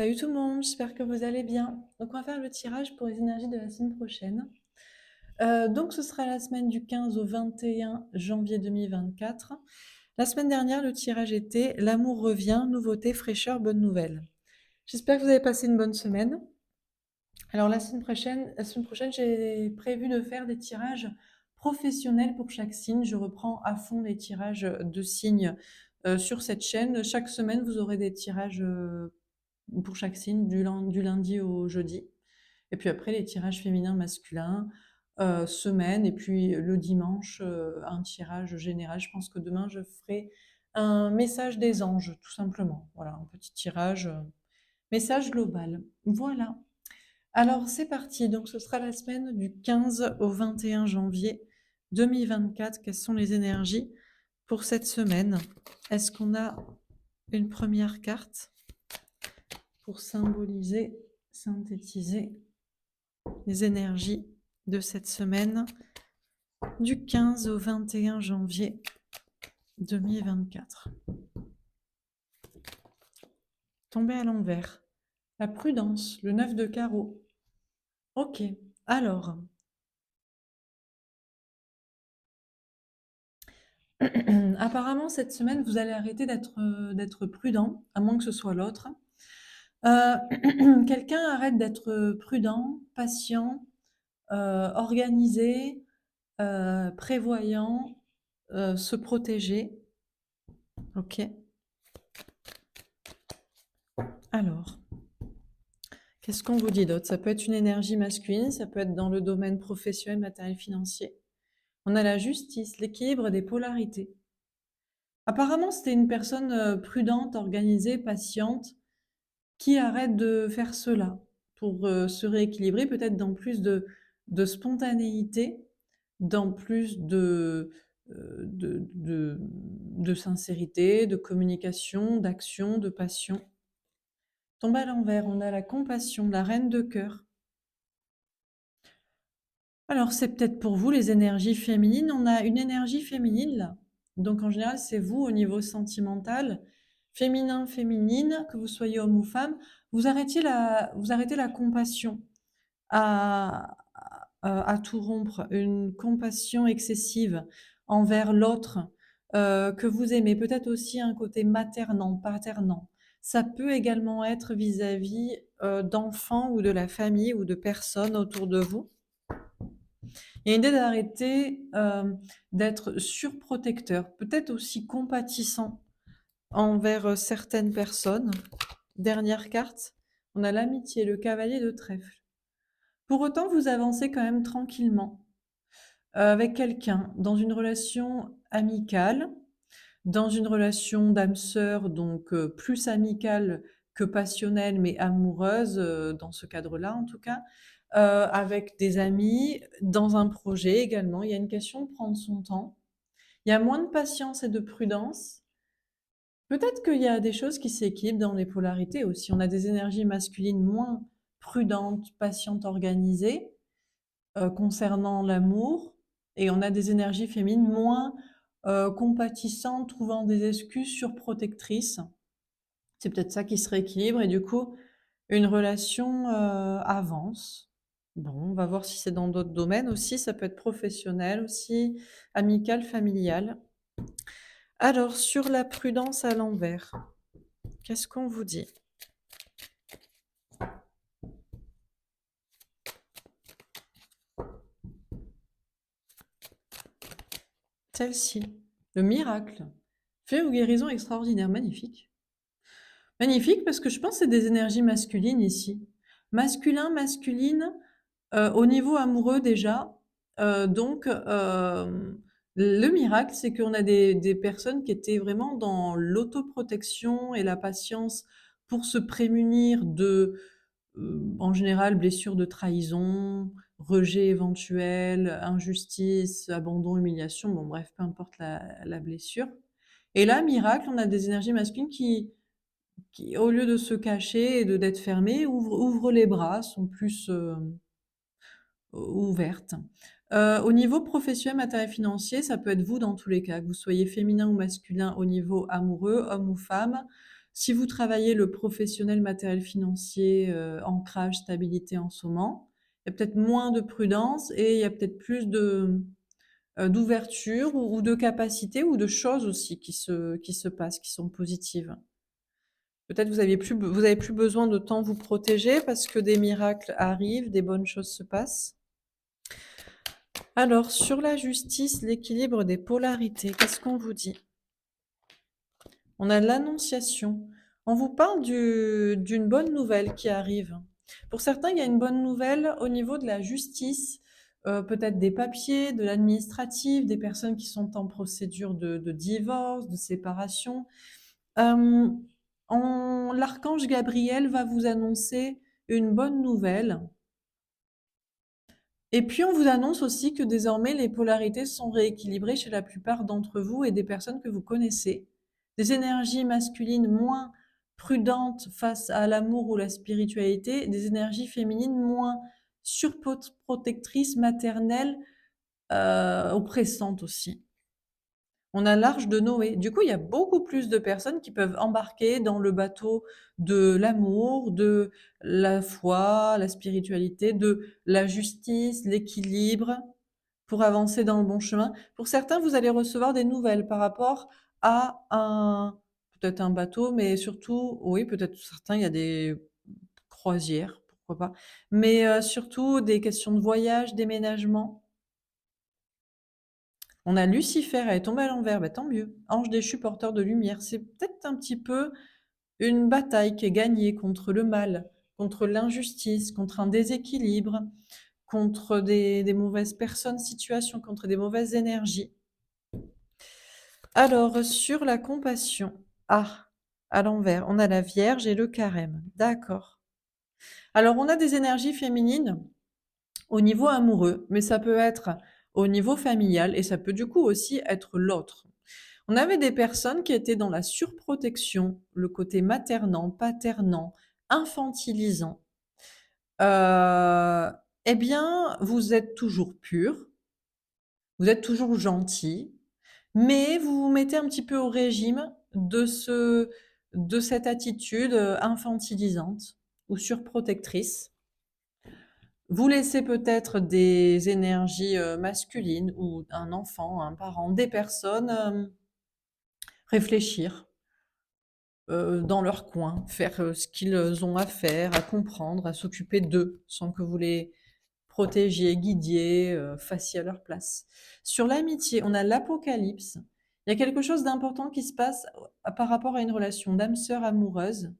Salut tout le monde, j'espère que vous allez bien. Donc on va faire le tirage pour les énergies de la semaine prochaine. Donc ce sera la semaine du 15 au 21 janvier 2024. La semaine dernière, le tirage était l'amour revient, nouveauté, fraîcheur, bonne nouvelle. J'espère que vous avez passé une bonne semaine. Alors la semaine prochaine, j'ai prévu de faire des tirages professionnels pour chaque signe. Je reprends à fond les tirages de signes sur cette chaîne. Chaque semaine, vous aurez des tirages pour chaque signe du lundi au jeudi. Et puis après, les tirages féminins, masculins, semaine. Et puis le dimanche, un tirage général. Je pense que demain, je ferai un message des anges, tout simplement. Voilà, un petit tirage, message global. Voilà. Alors c'est parti, donc ce sera la semaine du 15 au 21 janvier 2024. Quelles sont les énergies pour cette semaine? Est-ce qu'on a une première carte pour symboliser, synthétiser les énergies de cette semaine du 15 au 21 janvier 2024? Tombé à l'envers. La prudence, le 9 de carreau. Ok, alors... Apparemment, cette semaine, vous allez arrêter d'être prudent, à moins que ce soit l'autre. Quelqu'un arrête d'être prudent, patient, organisé, prévoyant, se protéger. Ok. Alors, qu'est-ce qu'on vous dit d'autre? Ça peut être une énergie masculine, ça peut être dans le domaine professionnel, matériel, financier. On a la justice, l'équilibre des polarités. Apparemment, c'était une personne prudente, organisée, patiente, qui arrête de faire cela pour se rééquilibrer, peut-être dans plus de spontanéité, dans plus de sincérité, de communication, d'action, de passion. Tombe à l'envers, on a la compassion, la reine de cœur. Alors, c'est peut-être pour vous les énergies féminines. On a une énergie féminine là. Donc, en général, c'est vous au niveau sentimental, féminin, féminine, que vous soyez homme ou femme. Vous arrêtez la compassion à tout rompre, une compassion excessive envers l'autre que vous aimez. Peut-être aussi un côté maternant, paternant. Ça peut également être vis-à-vis d'enfants ou de la famille ou de personnes autour de vous. Il y a une idée d'arrêter d'être surprotecteur, peut-être aussi compatissant envers certaines personnes. Dernière carte, on a l'amitié, le cavalier de trèfle. Pour autant, vous avancez quand même tranquillement avec quelqu'un dans une relation amicale, dans une relation d'âme sœur, donc plus amicale que passionnelle, mais amoureuse, dans ce cadre-là en tout cas, avec des amis, dans un projet également. Il y a une question de prendre son temps. Il y a moins de patience et de prudence. Peut-être qu'il y a des choses qui s'équilibrent dans les polarités aussi. On a des énergies masculines moins prudentes, patientes, organisées concernant l'amour, et on a des énergies féminines moins compatissantes, trouvant des excuses surprotectrices. C'est peut-être ça qui se rééquilibre et du coup, une relation avance. Bon, on va voir si c'est dans d'autres domaines aussi. Ça peut être professionnel aussi, amical, familial. Alors, sur la prudence à l'envers, qu'est-ce qu'on vous dit? Celle-ci, le miracle. Fait ou guérison extraordinaire, magnifique. Magnifique parce que je pense que c'est des énergies masculines ici. Masculin, masculine, au niveau amoureux déjà. Donc, le miracle, c'est qu'on a des personnes qui étaient vraiment dans l'autoprotection et la patience pour se prémunir de, en général, blessures de trahison, rejet éventuel, injustice, abandon, humiliation, bon bref, peu importe la blessure. Et là, miracle, on a des énergies masculines qui, au lieu de se cacher et d'être fermées, ouvrent les bras, sont plus ouvertes. Au niveau professionnel, matériel, financier, ça peut être vous dans tous les cas, que vous soyez féminin ou masculin au niveau amoureux, homme ou femme. Si vous travaillez le professionnel, matériel financier, ancrage, stabilité en ce moment, il y a peut-être moins de prudence et il y a peut-être plus d'ouverture ou de capacité ou de choses aussi qui se passent, qui sont positives. Peut-être vous avez plus besoin de tant vous protéger parce que des miracles arrivent, des bonnes choses se passent. Alors, sur la justice, l'équilibre des polarités, qu'est-ce qu'on vous dit? On a l'annonciation. On vous parle d'une bonne nouvelle qui arrive. Pour certains, il y a une bonne nouvelle au niveau de la justice, peut-être des papiers, de l'administratif, des personnes qui sont en procédure de divorce, de séparation. Euh, L'archange Gabriel va vous annoncer une bonne nouvelle. Et puis, on vous annonce aussi que désormais, les polarités sont rééquilibrées chez la plupart d'entre vous et des personnes que vous connaissez. Des énergies masculines moins prudentes face à l'amour ou la spiritualité, des énergies féminines moins surprotectrices, maternelles, oppressantes aussi. On a l'Arche de Noé. Du coup, il y a beaucoup plus de personnes qui peuvent embarquer dans le bateau de l'amour, de la foi, la spiritualité, de la justice, l'équilibre, pour avancer dans le bon chemin. Pour certains, vous allez recevoir des nouvelles par rapport à peut-être un bateau, mais surtout, oui, peut-être certains, il y a des croisières, pourquoi pas, mais surtout des questions de voyage, déménagement. On a Lucifer, elle est tombée à l'envers, bah, tant mieux. Ange déchu, porteur de lumière. C'est peut-être un petit peu une bataille qui est gagnée contre le mal, contre l'injustice, contre un déséquilibre, contre des mauvaises personnes, situations, contre des mauvaises énergies. Alors, sur la compassion, à l'envers, on a la Vierge et le Carême. D'accord. Alors, on a des énergies féminines au niveau amoureux, mais ça peut être au niveau familial et ça peut du coup aussi être l'autre. On avait des personnes qui étaient dans la surprotection, le côté maternant, paternant, infantilisant. Euh, eh bien, vous êtes toujours pur, vous êtes toujours gentil, mais vous vous mettez un petit peu au régime de cette attitude infantilisante ou surprotectrice. Vous laissez peut-être des énergies masculines ou un enfant, un parent, des personnes réfléchir dans leur coin, faire ce qu'ils ont à faire, à comprendre, à s'occuper d'eux, sans que vous les protégiez, guidiez, fassiez à leur place. Sur l'amitié, on a l'Apocalypse. Il y a quelque chose d'important qui se passe par rapport à une relation d'âme sœur amoureuse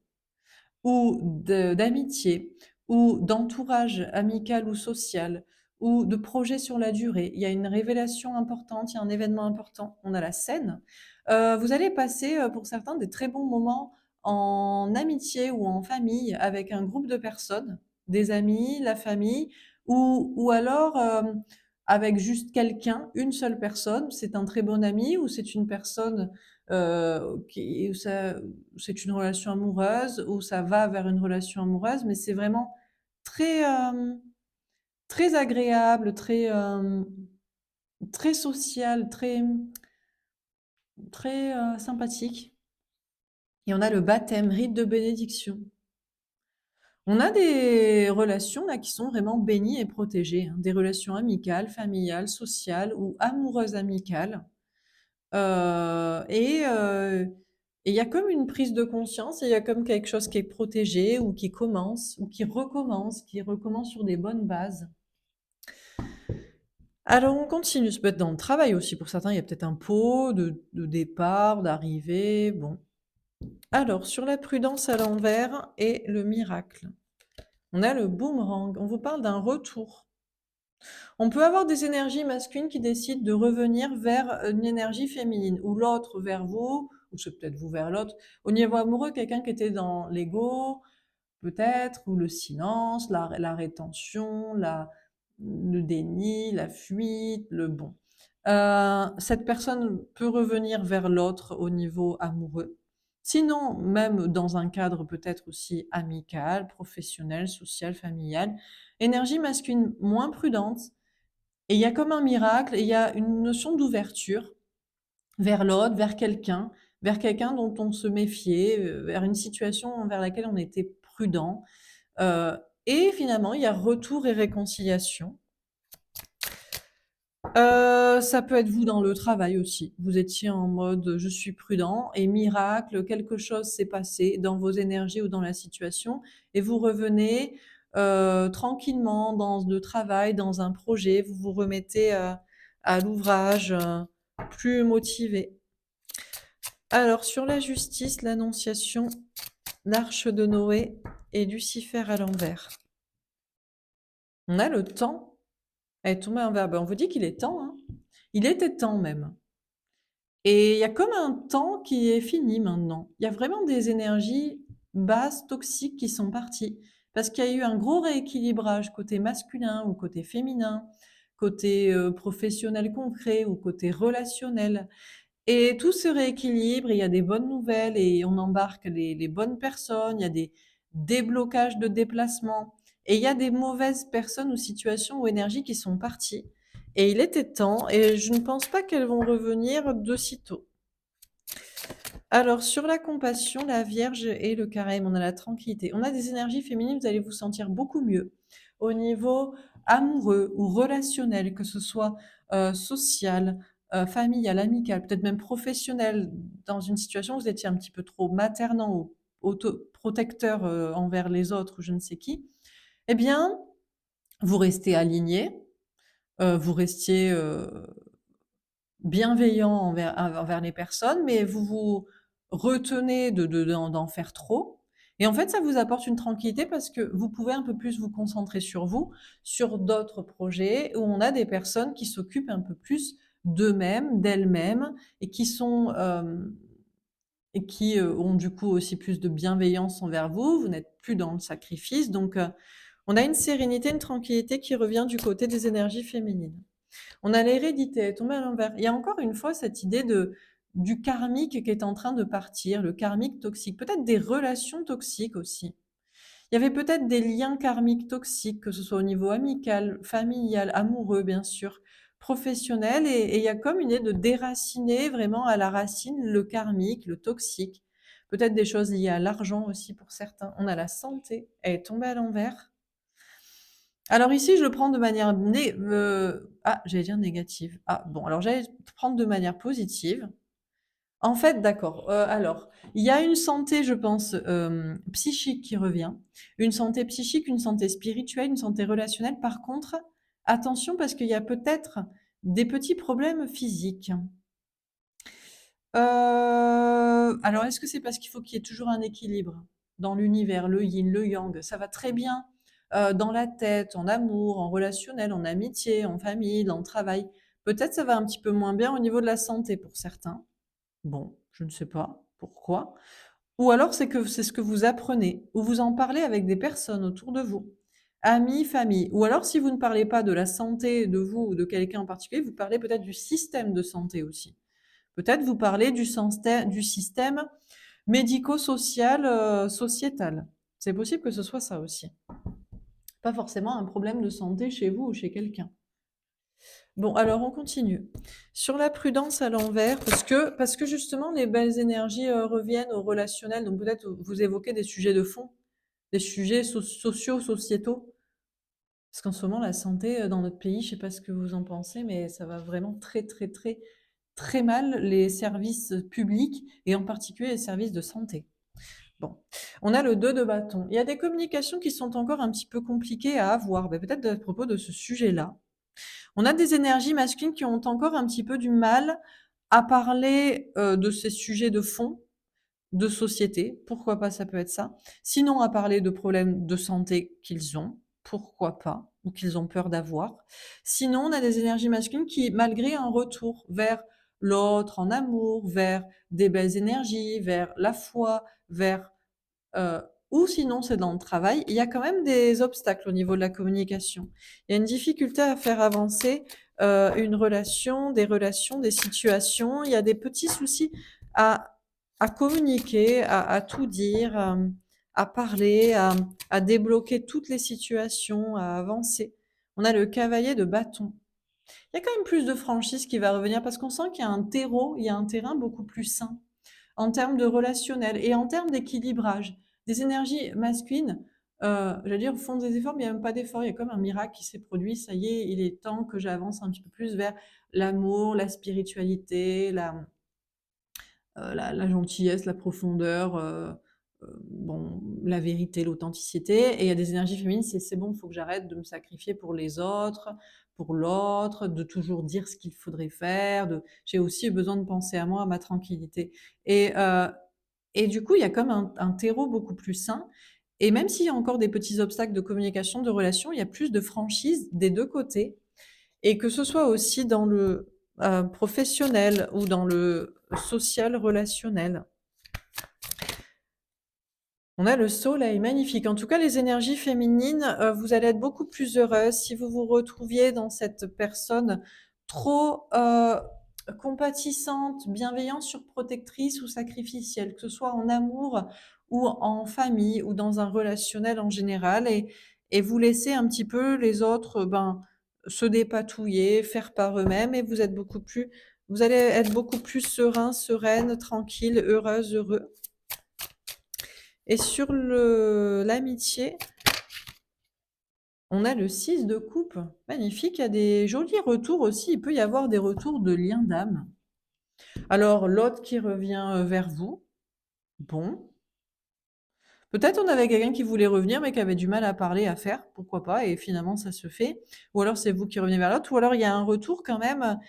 ou d'amitié ou d'entourage amical ou social ou de projet sur la durée. Il y a une révélation importante, il y a un événement important. On a la scène. Vous allez passer, pour certains, des très bons moments en amitié ou en famille avec un groupe de personnes, des amis, la famille, ou alors avec juste quelqu'un, une seule personne. C'est un très bon ami ou c'est une personne où c'est une relation amoureuse, où ça va vers une relation amoureuse, mais c'est vraiment très, très agréable, très social, très sympathique. Et on a le baptême, rite de bénédiction. On a des relations là qui sont vraiment bénies et protégées, hein, des relations amicales, familiales, sociales ou amoureuses amicales. Et il y a comme une prise de conscience et il y a comme quelque chose qui est protégé ou qui commence ou qui recommence sur des bonnes bases. Alors on continue, ça peut être dans le travail aussi. Pour certains, il y a peut-être un pot de départ, d'arrivée. Bon. Alors, sur la prudence à l'envers et le miracle. On a le boomerang. On vous parle d'un retour. On peut avoir des énergies masculines qui décident de revenir vers une énergie féminine, ou l'autre vers vous, ou c'est peut-être vous vers l'autre. Au niveau amoureux, quelqu'un qui était dans l'ego, peut-être, ou le silence, la rétention, le déni, la fuite, le bon. Cette personne peut revenir vers l'autre au niveau amoureux. Sinon, même dans un cadre peut-être aussi amical, professionnel, social, familial, énergie masculine moins prudente, et il y a comme un miracle, et il y a une notion d'ouverture vers l'autre, vers quelqu'un, vers quelqu'un dont on se méfiait, vers une situation envers laquelle on était prudent, heu et finalement il y a retour et réconciliation. Ça peut être vous dans le travail aussi. Vous étiez en mode, «Je suis prudent» et miracle, quelque chose s'est passé dans vos énergies ou dans la situation et vous revenez, tranquillement dans le travail, dans un projet, vous vous remettez, à l'ouvrage, plus motivé. Alors sur la justice, l'annonciation, l'arche de Noé et Lucifer à l'envers. On a le temps, elle est tombée à l'envers. Ben, on vous dit qu'il est temps, hein. Il était temps même. Et il y a comme un temps qui est fini maintenant. Il y a vraiment des énergies basses, toxiques qui sont parties. Parce qu'il y a eu un gros rééquilibrage côté masculin ou côté féminin, côté professionnel concret ou côté relationnel. Et tout se rééquilibre, il y a des bonnes nouvelles et on embarque les bonnes personnes, il y a des déblocages de déplacement. Et il y a des mauvaises personnes ou situations ou énergies qui sont parties. Et il était temps, et je ne pense pas qu'elles vont revenir de sitôt. Alors, sur la compassion, la Vierge et le Carême, on a la tranquillité. On a des énergies féminines, vous allez vous sentir beaucoup mieux au niveau amoureux ou relationnel, que ce soit social, familial, amical, peut-être même professionnel. Dans une situation où vous étiez un petit peu trop maternant ou autoprotecteur envers les autres ou je ne sais qui, eh bien, vous restez aligné, vous restiez bienveillant envers les personnes, mais vous vous retenez d'en faire trop. Et en fait, ça vous apporte une tranquillité parce que vous pouvez un peu plus vous concentrer sur vous, sur d'autres projets où on a des personnes qui s'occupent un peu plus d'eux-mêmes, d'elles-mêmes et qui sont et qui ont du coup aussi plus de bienveillance envers vous. Vous n'êtes plus dans le sacrifice, donc on a une sérénité, une tranquillité qui revient du côté des énergies féminines. On a l'hérédité, elle est tombée à l'envers. Il y a encore une fois cette idée du karmique qui est en train de partir, le karmique toxique, peut-être des relations toxiques aussi. Il y avait peut-être des liens karmiques toxiques, que ce soit au niveau amical, familial, amoureux bien sûr, professionnel, et il y a comme une idée de déraciner vraiment à la racine le karmique, le toxique. Peut-être des choses liées à l'argent aussi pour certains. On a la santé, elle est tombée à l'envers. Alors ici, je le prends de manière j'allais dire négative. Ah bon, alors j'allais prendre de manière positive. En fait, d'accord, alors, il y a une santé, je pense, psychique qui revient. Une santé psychique, une santé spirituelle, une santé relationnelle. Par contre, attention parce qu'il y a peut-être des petits problèmes physiques. Alors est-ce que c'est parce qu'il faut qu'il y ait toujours un équilibre dans l'univers, le yin, le yang? Ça va très bien, dans la tête, en amour, en relationnel, en amitié, en famille, dans le travail. Peut-être ça va un petit peu moins bien au niveau de la santé pour certains. Bon, je ne sais pas pourquoi. Ou alors c'est que c'est ce que vous apprenez, ou vous en parlez avec des personnes autour de vous, amis, famille. Ou alors si vous ne parlez pas de la santé de vous ou de quelqu'un en particulier, vous parlez peut-être du système de santé aussi. Peut-être vous parlez du système médico-social, sociétal. C'est possible que ce soit ça aussi. Pas forcément un problème de santé chez vous ou chez quelqu'un. Bon, alors on continue. Sur la prudence à l'envers, parce que justement les belles énergies reviennent au relationnel, donc peut-être vous évoquez des sujets de fond, des sujets sociaux, sociétaux. Parce qu'en ce moment, la santé dans notre pays, je ne sais pas ce que vous en pensez, mais ça va vraiment très, très, très, très mal, les services publics et en particulier les services de santé. Bon, on a le 2 de bâton. Il y a des communications qui sont encore un petit peu compliquées à avoir, peut-être à propos de ce sujet-là. On a des énergies masculines qui ont encore un petit peu du mal à parler de ces sujets de fond, de société, pourquoi pas, ça peut être ça. Sinon, à parler de problèmes de santé qu'ils ont, pourquoi pas, ou qu'ils ont peur d'avoir. Sinon, on a des énergies masculines qui, malgré un retour vers l'autre en amour, vers des belles énergies, vers la foi, vers ou sinon c'est dans le travail, il y a quand même des obstacles au niveau de la communication. Il y a une difficulté à faire avancer une relation, des situations. Il y a des petits soucis à, à communiquer, à tout dire, à parler, à débloquer toutes les situations, à avancer. On a le cavalier de bâton. Il y a quand même plus de franchise qui va revenir parce qu'on sent qu'il y a un terreau, il y a un terrain beaucoup plus sain. en termes de relationnel et en termes d'équilibrage. Des énergies masculines, j'allais dire, font des efforts, mais il y a même pas d'efforts. Il y a comme un miracle qui s'est produit. Ça y est, il est temps que j'avance un petit peu plus vers l'amour, la spiritualité, la gentillesse, la profondeur, bon, la vérité, l'authenticité. Et il y a des énergies féminines, c'est bon, il faut que j'arrête de me sacrifier pour les autres, pour l'autre, de toujours dire ce qu'il faudrait faire. J'ai aussi besoin de penser à moi, à ma tranquillité. Et, euh, et du coup, il y a comme un terreau beaucoup plus sain. Et même s'il y a encore des petits obstacles de communication, de relation, il y a plus de franchise des deux côtés. Et que ce soit aussi dans le professionnel ou dans le social relationnel. On a le soleil, magnifique. En tout cas, les énergies féminines, vous allez être beaucoup plus heureuse si vous vous retrouviez dans cette personne trop compatissante, bienveillante, surprotectrice ou sacrificielle, que ce soit en amour ou en famille ou dans un relationnel en général, et vous laissez un petit peu les autres se dépatouiller, faire par eux-mêmes, et vous allez être beaucoup plus serein, sereine, tranquille, heureuse, heureux. Et sur l'amitié, on a le 6 de coupe. Magnifique, il y a des jolis retours aussi. Il peut y avoir des retours de liens d'âme. Alors, l'autre qui revient vers vous. Bon. Peut-être on avait quelqu'un qui voulait revenir, mais qui avait du mal à parler, à faire. Pourquoi pas? Et finalement, ça se fait. Ou alors, c'est vous qui revenez vers l'autre. Ou alors, il y a un retour quand même,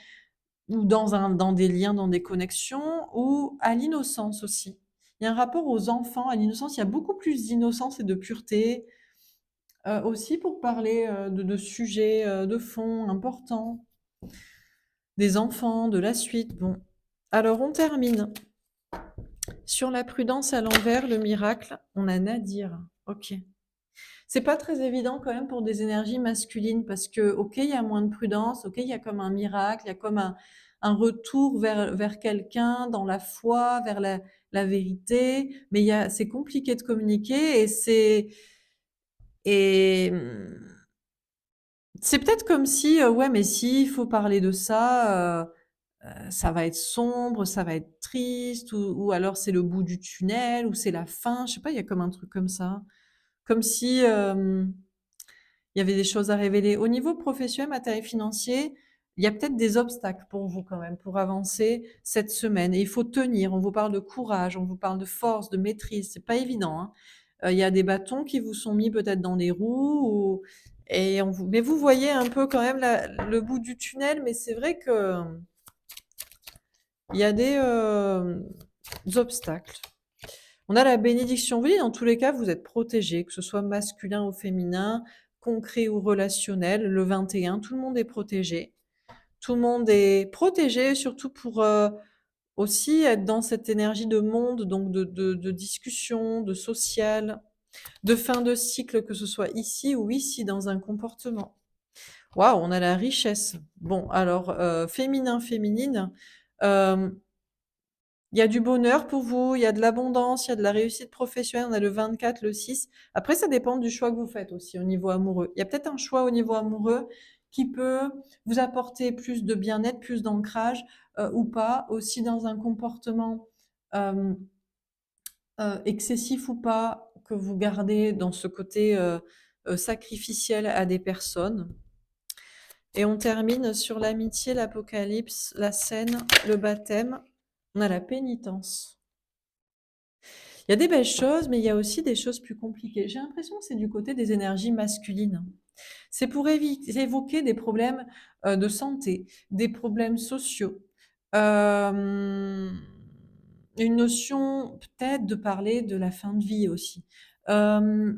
ou dans des liens, dans des connexions, ou à l'innocence aussi. Il y a un rapport aux enfants, à l'innocence. Il y a beaucoup plus d'innocence et de pureté. Aussi pour parler, de sujets, de fond importants, des enfants, de la suite. Bon, alors on termine. Sur la prudence à l'envers, le miracle, on a Nadir. OK. C'est pas très évident quand même pour des énergies masculines parce que, OK, il y a moins de prudence, OK, il y a comme un miracle, il y a comme un retour vers quelqu'un dans la foi, vers la vérité, mais c'est compliqué de communiquer et c'est peut-être comme si, ouais, mais s'il faut parler de ça, ça va être sombre, ça va être triste, ou alors c'est le bout du tunnel, ou c'est la fin, je sais pas, il y a comme un truc comme ça. Comme si, il y avait des choses à révéler. Au niveau professionnel, matériel, financier, il y a peut-être des obstacles pour vous quand même, pour avancer cette semaine, et il faut tenir. On vous parle de courage, on vous parle de force, de maîtrise, c'est pas évident, hein. Il y a des bâtons qui vous sont mis peut-être dans des roues, mais vous voyez un peu quand même le bout du tunnel, mais c'est vrai que il y a des obstacles. On a la bénédiction. Oui, dans tous les cas, vous êtes protégés, que ce soit masculin ou féminin, concret ou relationnel. Le 21, tout le monde est protégé. Tout le monde est protégé, surtout pour aussi être dans cette énergie de monde, donc de discussion, de social, de fin de cycle, que ce soit ici ou ici, dans un comportement. Waouh, on a la richesse. Bon, alors, féminin, féminine, euh, il y a du bonheur pour vous, il y a de l'abondance, il y a de la réussite professionnelle. On a le 24, le 6. Après, ça dépend du choix que vous faites aussi au niveau amoureux. Il y a peut-être un choix au niveau amoureux qui peut vous apporter plus de bien-être, plus d'ancrage, ou pas, aussi dans un comportement euh, excessif ou pas, que vous gardez dans ce côté sacrificiel à des personnes. Et on termine sur l'amitié, l'apocalypse, la scène, le baptême. On a la pénitence. Il y a des belles choses, mais il y a aussi des choses plus compliquées. J'ai l'impression que c'est du côté des énergies masculines. C'est pour évoquer des problèmes de santé, des problèmes sociaux, euh, une notion peut-être de parler de la fin de vie aussi. Euh,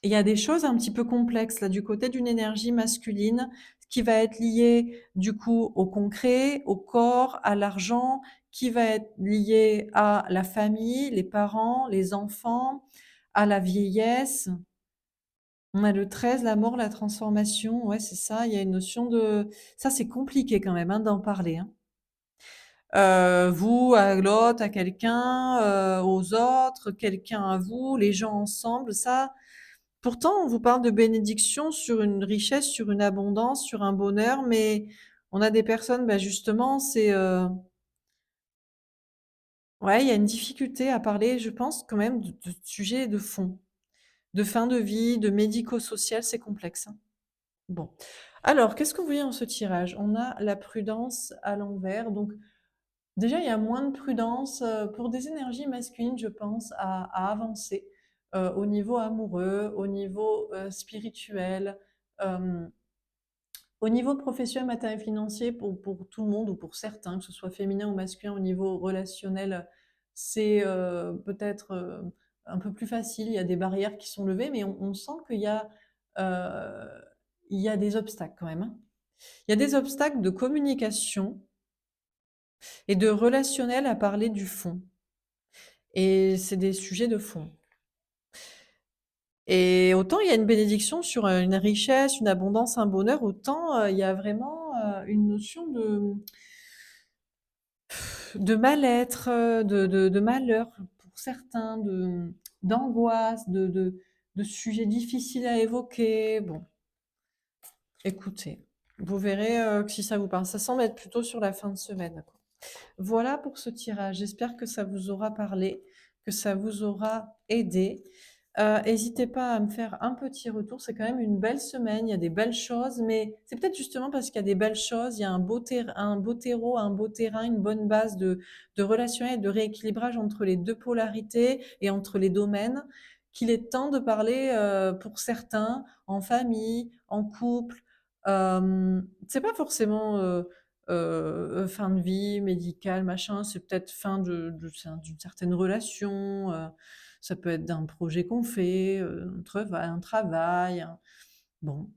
il y a des choses un petit peu complexes là du côté d'une énergie masculine qui va être liée du coup au concret, au corps, à l'argent, qui va être liée à la famille, les parents, les enfants, à la vieillesse. On a le 13, la mort, la transformation. Ouais, c'est ça. Il y a une notion de... Ça, c'est compliqué quand même, hein, d'en parler, hein. Vous à l'autre, à quelqu'un, aux autres, quelqu'un à vous, les gens ensemble, ça, pourtant, on vous parle de bénédiction sur une richesse, sur une abondance, sur un bonheur, mais on a des personnes, justement, Ouais, il y a une difficulté à parler, je pense quand même de sujets de fond, de fin de vie, de médico-social, c'est complexe, hein. Bon. Alors, qu'est-ce qu'on voit dans ce tirage? On a la prudence à l'envers, donc déjà, il y a moins de prudence, pour des énergies masculines, je pense, à avancer, au niveau amoureux, au niveau, spirituel, hem, au niveau professionnel, matériel, financier, pour tout le monde ou pour certains, que ce soit féminin ou masculin, au niveau relationnel, c'est, peut-être, un peu plus facile. Il y a des barrières qui sont levées, mais on sent heu, il y a des obstacles quand même, hein. Il y a des obstacles de communication et de relationnel à parler du fond. Et c'est des sujets de fond. Et autant il y a une bénédiction sur, une richesse, une abondance, un bonheur, autant, il y a vraiment, une notion de mal-être, de malheur pour certains, d'angoisse, de sujets difficiles à évoquer. Bon, écoutez, vous verrez, que si ça vous parle. Ça semble être plutôt sur la fin de semaine, quoi. Voilà pour ce tirage. J'espère que ça vous aura parlé, que ça vous aura aidé. Hésitez pas à me faire un petit retour. C'est quand même une belle semaine, il y a des belles choses, mais c'est peut-être justement parce qu'il y a des belles choses, il y a un beau terreau, un beau terrain, une bonne base de relationnel et de rééquilibrage entre les 2 polarités et entre les domaines, qu'il est temps de parler, pour certains, en famille, en couple. C'est pas forcément, fin de vie médicale, machin, c'est peut-être fin d'une certaine relation, ça peut être d'un projet qu'on fait, un travail, bon,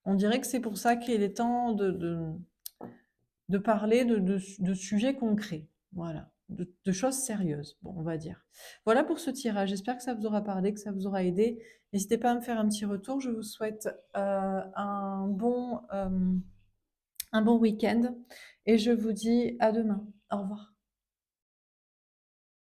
on dirait que c'est pour ça qu'il est temps de parler de sujets concrets, voilà, de choses sérieuses, bon, on va dire. Voilà pour ce tirage, j'espère que ça vous aura parlé, que ça vous aura aidé. N'hésitez pas à me faire un petit retour, je vous souhaite, un bon week-end et je vous dis à demain. Au revoir.